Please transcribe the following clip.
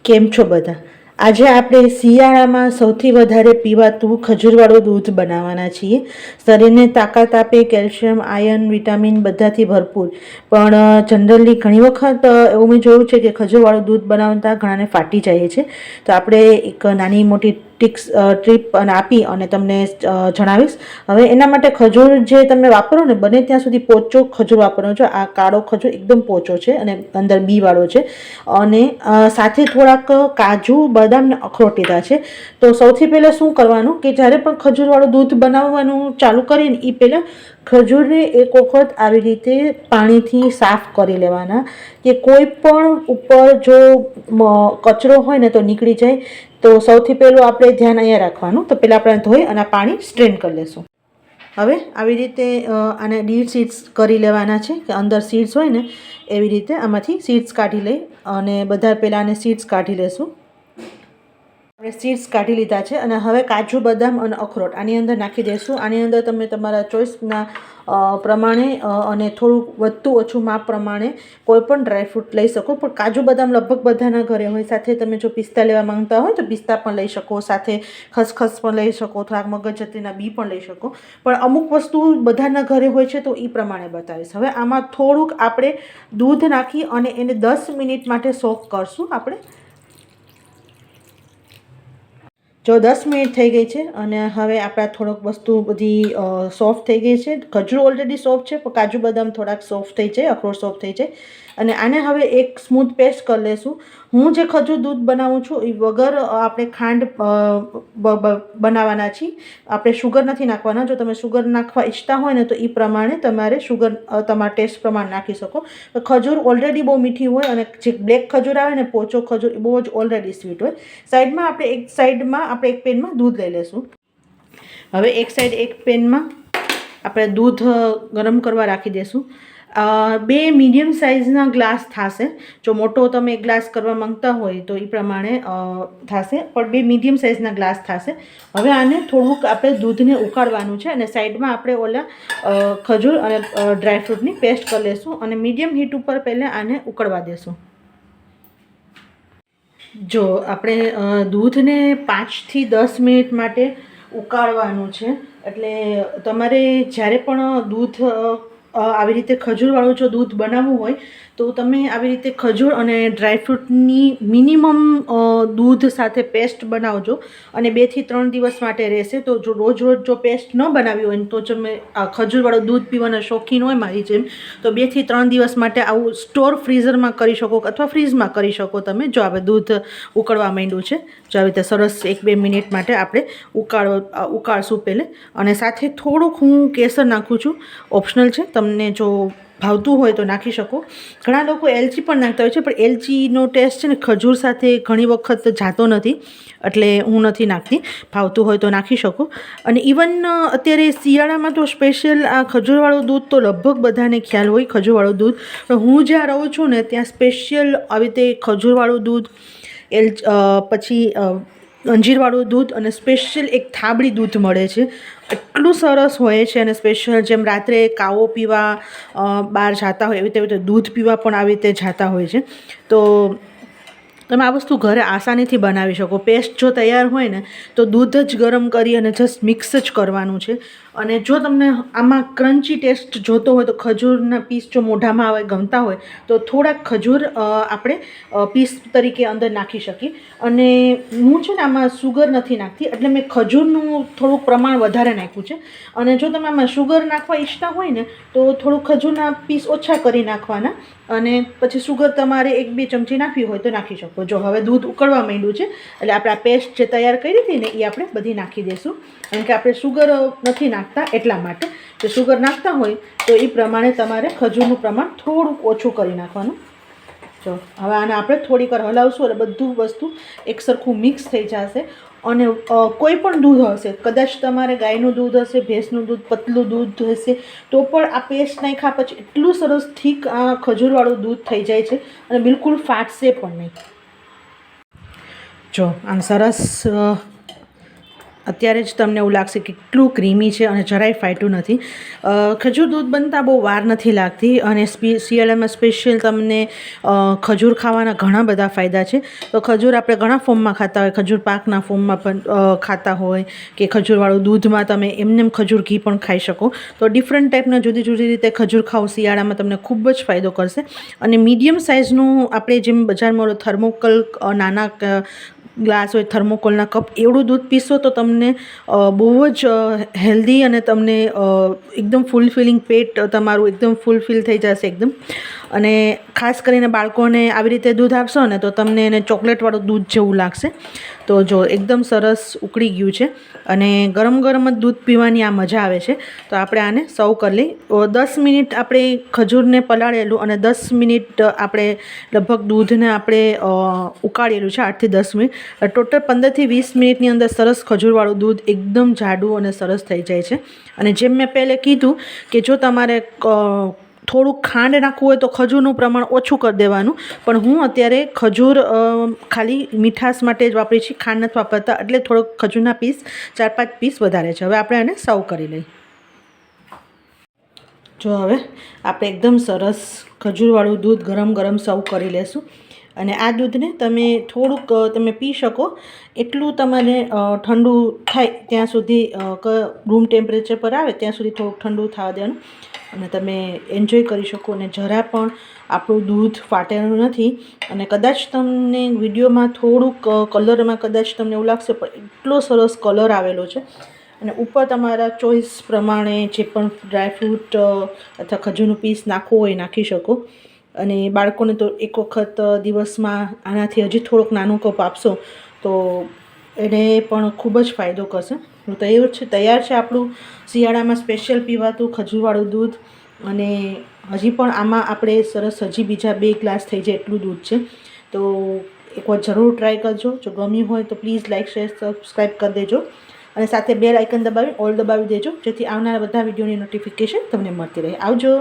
કેમ છો બધા? આજે આપણે શિયાળામાં સૌથી વધારે પીવાતું ખજૂરવાળું દૂધ બનાવવાના છીએ. શરીરને તાકાત આપે, કેલ્શિયમ, આયર્ન, વિટામિન બધાથી ભરપૂર. પણ જનરલી ઘણી વખત એવું મેં જોયું છે કે ખજૂરવાળું દૂધ બનાવતા ઘણાને ફાટી જાય છે. તો આપણે એક નાની મોટી ટ્રીપ આપી અને તમને જણાવીશ. હવે એના માટે ખજૂર જે તમે વાપરો ને, બને ત્યાં સુધી પોચો ખજૂર વાપરવાનો છો. આ કાળો ખજૂર એકદમ પોચો છે અને અંદર બી વાળો છે. અને સાથે થોડાક કાજુ, બદામ ને અખરોટ લીધા છે. તો સૌથી પહેલાં શું કરવાનું કે જ્યારે પણ ખજૂરવાળું દૂધ બનાવવાનું ચાલુ કરીએ ને એ પહેલાં ખજૂરને એક વખત આવી રીતે પાણીથી સાફ કરી લેવાના, કે કોઈ પણ ઉપર જો કચરો હોય ને તો નીકળી જાય. તો સૌથી પહેલું આપણે ધ્યાન અહીંયા રાખવાનું. તો પહેલાં આપણે ધોઈ અને પાણી સ્ટ્રેન કરી લેશું. હવે આવી રીતે આને ડીપ સીડ્સ કરી લેવાના છે, કે અંદર સીડ્સ હોય ને એવી રીતે આમાંથી સીડ્સ કાઢી લઈ અને બધા પહેલાં આને સીડ્સ કાઢી લેશું. આપણે સીડ્સ કાઢી લીધા છે અને હવે કાજુ, બદામ અને અખરોટ આની અંદર નાખી દઈશું. આની અંદર તમે તમારા ચોઈસના પ્રમાણે અને થોડુંક વધતું ઓછું માપ પ્રમાણે કોઈ પણ ડ્રાયફ્રૂટ લઈ શકો. પણ કાજુ, બદામ લગભગ બધાના ઘરે હોય. સાથે તમે જો પિસ્તા લેવા માંગતા હોય તો પિસ્તા પણ લઈ શકો, સાથે ખસખસ પણ લઈ શકો, થોડાક મગજતરીના બી પણ લઈ શકો. પણ અમુક વસ્તુ બધાના ઘરે હોય છે તો એ પ્રમાણે બતાવીશ. હવે આમાં થોડુંક આપણે દૂધ નાખી અને એને 10 મિનિટ માટે સોક કરશું આપણે. જો 10 મિનિટ થઈ ગઈ છે અને હવે આપણા થોડોક વસ્તુ બધી સોફ્ટ થઈ ગઈ છે. ખજૂર ઓલરેડી સોફ્ટ છે, પણ કાજુ, બદામ થોડાક સોફ્ટ થઈ જાય, અખરોટ સોફ્ટ થઈ જાય. અને આને હવે એક સ્મૂથ પેસ્ટ કરી લેશું. હું જે ખજૂર દૂધ બનાવું છું એ વગર આપણે ખાંડ બનાવવાના છીએ. આપણે શુગર નથી નાખવાના. જો તમે શુગર નાખવા ઈચ્છતા હોય ને તો એ પ્રમાણે તમારે શુગર તમારા ટેસ્ટ પ્રમાણે નાખી શકો. ખજૂર ઓલરેડી બહુ મીઠી હોય અને જે બ્લેક ખજૂર આવે ને, પોચો ખજૂર, એ બહુ જ ઓલરેડી સ્વીટ હોય. સાઈડમાં આપણે એક પેનમાં દૂધ લઈ લઈશું. હવે એક સાઈડ એક પેનમાં આપણે દૂધ ગરમ કરવા રાખી દઈશું. 2 મીડિયમ સાઇઝના ગ્લાસ થશે. જો મોટો તમે ગ્લાસ કરવા માંગતા હોય તો એ પ્રમાણે થશે, પણ 2 મીડિયમ સાઇઝના ગ્લાસ થશે. હવે આને થોડુંક આપણે દૂધને ઉકાળવાનું છે અને સાઈડમાં આપણે ઓલા ખજૂર અને ડ્રાયફ્રૂટની પેસ્ટ કરી લઈશું અને મીડિયમ હીટ ઉપર પહેલાં આને ઉકળવા દેશું. જો આપણે દૂધને 5 થી 10 મિનિટ માટે ઉકાળવાનું છે. એટલે તમારે જ્યારે પણ દૂધ આવી રીતે ખજૂરવાળું જો દૂધ બનાવવું હોય તો તમે આવી રીતે ખજૂર અને ડ્રાયફ્રૂટની મિનિમમ દૂધ સાથે પેસ્ટ બનાવજો અને 2 થી 3 દિવસ માટે રહેશે. તો જો રોજ જો પેસ્ટ ન બનાવી હોય ને તો તમે ખજૂરવાળું દૂધ પીવાના શોખીન હોય મારી જેમ, તો 2 થી 3 દિવસ માટે આવું સ્ટોર ફ્રીઝરમાં કરી શકો અથવા ફ્રીઝમાં કરી શકો તમે. જો આપણે દૂધ ઉકળવા માંડ્યું છે, જો આવી રીતે સરસ 1-2 મિનિટ માટે આપણે ઉકાળશું પહેલે. અને સાથે થોડુંક હું કેસર નાખું છું, ઓપ્શનલ છે, તમને જો ભાવતું હોય તો નાખી શકો. ઘણા લોકો એલચી પણ નાખતા હોય છે, પણ એલચીનો ટેસ્ટ છે ને ખજૂર સાથે ઘણી વખત જાતો નથી, એટલે હું નથી નાખતી. ભાવતું હોય તો નાખી શકો. અને ઇવન અત્યારે શિયાળામાં તો સ્પેશિયલ આ ખજૂરવાળું દૂધ તો લગભગ બધાને ખ્યાલ હોય, ખજૂરવાળું દૂધ. પણ હું જ્યાં રહું છું ને ત્યાં સ્પેશિયલ આવી રીતે ખજૂરવાળું દૂધ, પછી અંજીરવાળું દૂધ અને સ્પેશિયલ એક થાબડી દૂધ મળે છે. એટલું સરસ હોય છે. અને સ્પેશિયલ જેમ રાત્રે કાવો પીવા બહાર જતા હોય એવી રીતે દૂધ પીવા પણ આવી રીતે જતા હોય છે. તો તમે આ વસ્તુ ઘરે આસાનીથી બનાવી શકો. પેસ્ટ જો તૈયાર હોય ને તો દૂધ જ ગરમ કરી અને જસ્ટ મિક્સ જ કરવાનું છે. અને જો તમને આમાં ક્રન્ચી ટેસ્ટ જોતો હોય તો ખજૂરના પીસ જો મોઢામાં આવે, ગમતા હોય તો થોડાક ખજૂર આપણે પીસ તરીકે અંદર નાખી શકીએ. અને હું છે ને આમાં શુગર નથી નાખતી, એટલે મેં ખજૂરનું થોડુંક પ્રમાણ વધારે નાખ્યું છે. અને જો તમે આમાં શુગર નાખવા ઈચ્છતા હોય ને તો થોડુંક ખજૂરના પીસ ઓછા કરી નાખવાના અને પછી શુગર તમારે 1-2 ચમચી નાખવી હોય તો નાખી શકો. જો હવે દૂધ ઉકળવા માંડ્યું છે એટલે આપણે આ પેસ્ટ જે તૈયાર કરી હતી ને એ આપણે બધી નાખી દઈશું. કારણ કે આપણે શુગર નથી નાખતા એટલા માટે. જો શુગર નાખતા હોય તો એ પ્રમાણે તમારે ખજૂરનું પ્રમાણ થોડુંક ઓછું કરી નાખવાનું. જો હવે આને આપણે થોડીક વાર હલાવશું એટલે બધું વસ્તુ એક સરખું મિક્સ થઈ જશે. અને કોઈ પણ દૂધ હશે, કદાચ તમારે ગાયનું દૂધ હશે, ભેંસનું દૂધ, પતલું દૂધ હશે, તો પણ આ પેસ્ટ નાખ્યા પછી એટલું સરસ થીક આ ખજૂરવાળું દૂધ થઈ જાય છે અને બિલકુલ ફાટશે પણ નહીં. જો આમ સરસ અત્યારે જ તમને એવું લાગશે કે કેટલું ક્રીમી છે અને જરાય ફાટ્યું નથી. ખજૂર દૂધ બનતા બહુ વાર નથી લાગતી અને શિયાળામાં સ્પેશિયલ તમને ખજૂર ખાવાના ઘણા બધા ફાયદા છે. તો ખજૂર આપણે ઘણા ફોર્મમાં ખાતા હોય, ખજૂર પાકના ફોર્મમાં પણ ખાતા હોય કે ખજૂરવાળું દૂધમાં તમે એમને ખજૂર ઘી પણ ખાઈ શકો. તો ડિફરન્ટ ટાઈપના જુદી જુદી રીતે ખજૂર ખાઓ શિયાળામાં તમને ખૂબ જ ફાયદો કરશે. અને મીડિયમ સાઇઝનું આપણે જેમ બજારમાં થર્મોકોલ નાના ગ્લાસ હોય, થર્મોકોલના કપ, એવડું દૂધ પીશો તો તમને બહુ જ હેલ્ધી અને તમને એકદમ ફૂલફિલિંગ પેટ તમારું એકદમ ફૂલફિલ થઈ જશે એકદમ. અને ખાસ કરીને બાળકોને આવી રીતે દૂધ આપશો ને તો તમને એને ચોકલેટવાળું દૂધ જેવું લાગશે. તો જો એકદમ સરસ ઉકળી ગયું છે અને ગરમ ગરમ જ દૂધ પીવાની આ મજા આવે છે. તો આપણે આને સર્વ કરી લઈ. 10 મિનિટ આપણે ખજૂરને પલાળેલું અને 10 મિનિટ આપણે લગભગ દૂધને આપણે ઉકાળેલું છે, 8 થી 10 મિનિટ. ટોટલ 15 થી 20 મિનિટની અંદર સરસ ખજૂરવાળું દૂધ એકદમ જાડું અને સરસ થઈ જાય છે. અને જેમ મેં પહેલે કીધું કે જો તમારે થોડુંક ખાંડ નાખવું હોય તો ખજૂરનું પ્રમાણ ઓછું કરી દેવાનું, પણ હું અત્યારે ખજૂર ખાલી મીઠાશ માટે જ વાપરી છે, ખાંડ નથી વાપરતા, એટલે થોડોક ખજૂરના પીસ 4-5 પીસ વધારે છે. હવે આપણે આને સર્વ કરી લઈએ. જો હવે આપણે એકદમ સરસ ખજૂરવાળું દૂધ ગરમ ગરમ સર્વ કરી લેશું. અને આ દૂધને તમે થોડુંક તમે પી શકો એટલું તમારે ઠંડુ થાય ત્યાં સુધી, રૂમ ટેમ્પરેચર પર આવે ત્યાં સુધી થોડુંક ઠંડુ થવા દેવાનું અને તમે એન્જોય કરી શકો. અને જરા પણ આપણું દૂધ ફાટેલું નથી. અને કદાચ તમને વિડીયોમાં થોડુંક કલરમાં કદાચ તમને એવું લાગશે, પણ એટલો સરસ કલર આવેલો છે. અને ઉપર તમારા ચોઈસ પ્રમાણે જે પણ ડ્રાયફ્રૂટ અથવા ખજૂરનું પીસ નાખવું હોય નાખી શકો. અને બાળકોને તો એક વખત દિવસમાં આનાથી હજી થોડોક નાનો કપ આપશો તો એને પણ ખૂબ જ ફાયદો કરશે. તો એવું છે, તૈયાર છે આપણું શિયાળામાં સ્પેશિયલ પીવાતું ખજૂરવાળું દૂધ. અને હજી પણ આમાં આપણે સરસ હજી બીજા 2 ગ્લાસ થઈ જાય એટલું દૂધ છે. તો એકવાર જરૂર ટ્રાય કરજો. જો ગમ્યું હોય તો પ્લીઝ લાઇક, શેર, સબસ્ક્રાઈબ કરી દેજો. અને સાથે બેલ આઇકન દબાવી ઓલ દબાવી દેજો, જેથી આવનારા બધા વિડીયોની નોટિફિકેશન તમને મળતી રહે. આવજો.